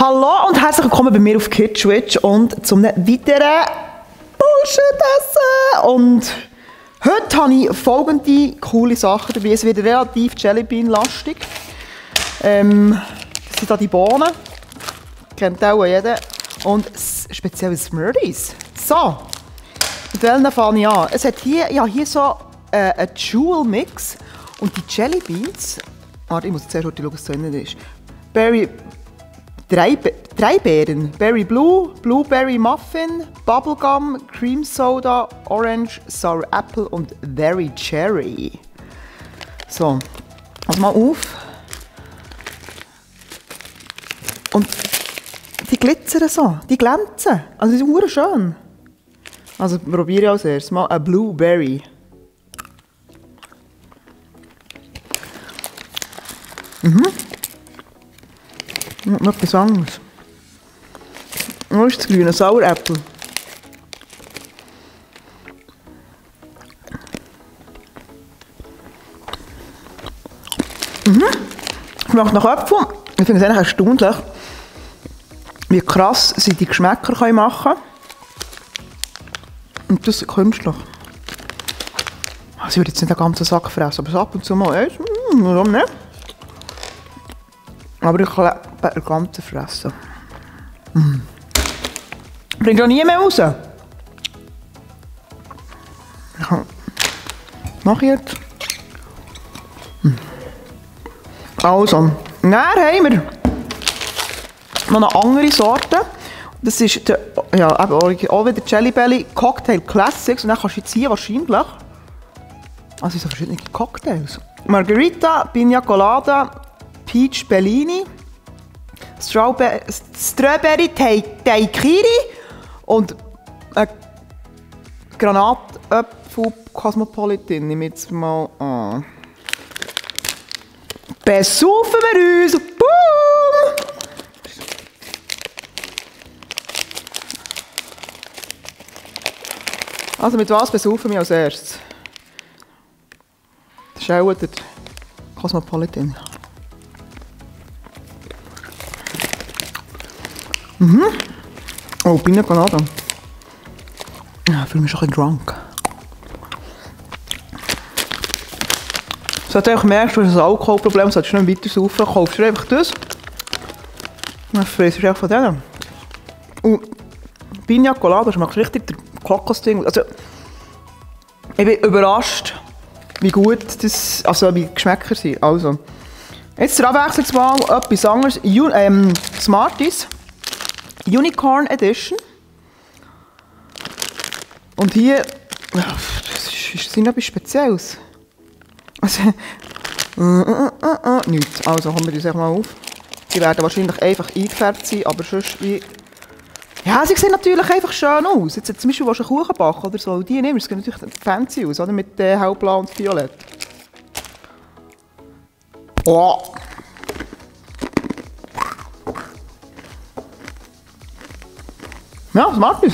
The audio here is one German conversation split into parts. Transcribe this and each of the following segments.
Hallo und herzlich willkommen bei mir auf KidSwitch und zum weiteren Bullshit-Essen. Und heute habe ich folgende coole Sachen dabei. Es wird relativ Jellybean-lastig. Das sind hier die Bohnen. Kennt auch jeder. Und speziell Smarties. So, mit welchen fange ich an? Es hat hier so einen Jewel-Mix. Und die Jellybeans... Warte, ich muss zuerst schauen, was zu Ende ist. Drei Beeren. Berry Blue, Blueberry Muffin, Bubblegum, Cream Soda, Orange, Sour Apple und Very Cherry. So, also mal auf. Und die glitzern so, die glänzen. Also die sind wunderschön. Also probiere ich als erstes mal eine Blueberry. Noch etwas anderes. Wo ist das grüne Sauerapfel? Ich mache nach Apfel. Ich finde es eigentlich erstaunlich, wie krass sie die Geschmäcker machen können. Und das ist künstlich. Also ich würde jetzt nicht den ganzen Sack fressen, aber ab und zu mal eins, warum nicht? Aber ich kann den ganzen fressen. Bringt auch nie mehr raus. Mach ich jetzt. Also, dann haben wir noch eine andere Sorte. Das ist der, ja, auch wieder Jelly Belly Cocktail Classics. Und dann kannst du jetzt hier wahrscheinlich, also so verschiedene Cocktails. Margarita, Pina Colada, Peach Bellini, Strawberry Daiquiri und Granatäpfel Cosmopolitan. Nehmen wir jetzt mal an. Besaufen wir uns! Boom! Also mit was besaufen wir als erstes? Das ist auch der Cosmopolitan. Oh, Pina Colada. Ja, ich fühle mich schon ein bisschen drunk. Wenn du merkst, du hast ein Alkoholproblem, solltest du nicht weiter saufen, kaufst du einfach das. Dann frisst du einfach von denen. Und Pina Colada schmeckt richtig der Kokosding. Also, ich bin überrascht, wie gut das, also wie die Geschmäcker sind. Also, jetzt zur Abwechslungswahl etwas anderes. Smarties. Unicorn Edition. Und hier, das ist etwas Spezielles. Also, nichts. Also kommen wir das mal auf. Die werden wahrscheinlich einfach eingefärbt sein, aber sonst wie... Ja, sie sehen natürlich einfach schön aus. Jetzt zum Beispiel, willst du einen Kuchen backen oder so, die nimmst, das sieht natürlich fancy aus, oder? Mit hellblau und violett. Oh. Ja, Smarties.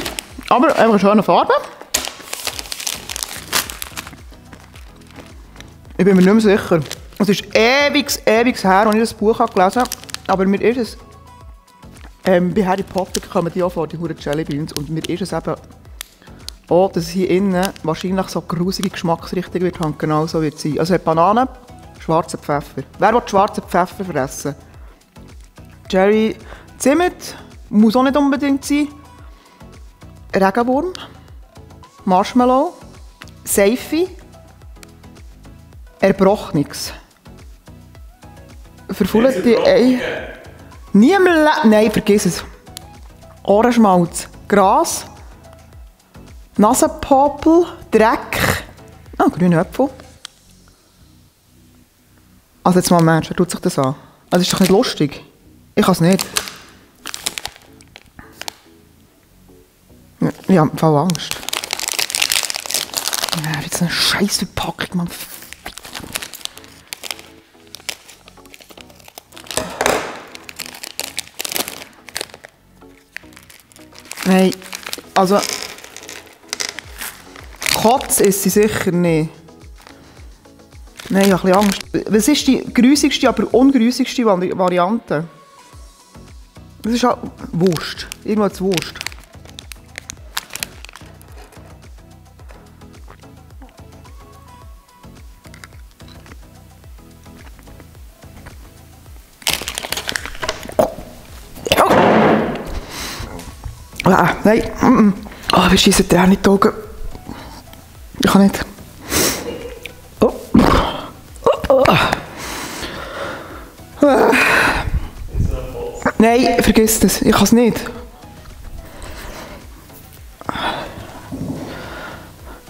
Aber einfach eine schöne Farbe. Ich bin mir nicht mehr sicher. Es ist ewig her, als ich das Buch gelesen habe. Aber mir ist es... bei Harry Potter kommen die auch vor, die Huren Jellybeans. Und mir ist es eben auch, dass hier innen wahrscheinlich so grusige Geschmacksrichtung wird haben. Genau so wird es sein. Also Banane, schwarzer Pfeffer. Wer will schwarzen Pfeffer fressen? Cherry Zimt, muss auch nicht unbedingt sein. Regenwurm, Marshmallow, Seife, Erbrochenes. Verfüllte Ei. Niemand. Nein, vergiss es. Ohrenschmalz, Gras, Nasenpopel, Dreck. Grüne Äpfel. Also jetzt mal Mensch, wer tut sich das an? Also ist doch nicht lustig. Ich kann es nicht. Ich habe voll Angst. Ja, jetzt eine scheiß Verpackung, Mann. Nein, also... Kotz ist sie sicher nicht. Nein, ich habe ein bisschen Angst. Was ist die grusigste, aber ungrüsigste Variante? Das ist auch Wurst. Irgendwas Wurst. Ah, nein. Oh, wir schießen dir auch nicht die Augen. Ich kann nicht. Oh. Nein, vergiss das. Ich kann es nicht.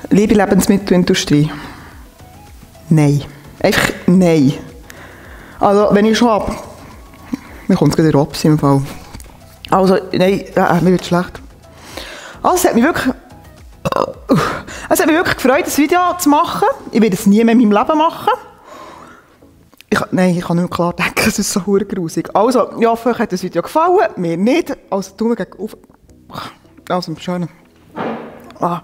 Liebe Lebensmittelindustrie. Nein. Einfach nein. Also, wenn ich schon habe, dann kommt es gerade Rops im Fall. Also, nein, mir wird schlecht. Also, es hat mich wirklich gefreut, das Video zu machen. Ich werde es nie mehr in meinem Leben machen. Nein, ich kann nicht mehr klar denken, es ist so verdammt grusig. Also, ich hoffe, euch hat das Video gefallen. Mir nicht. Also, Daumen gegen auf. Also, schön. Ah.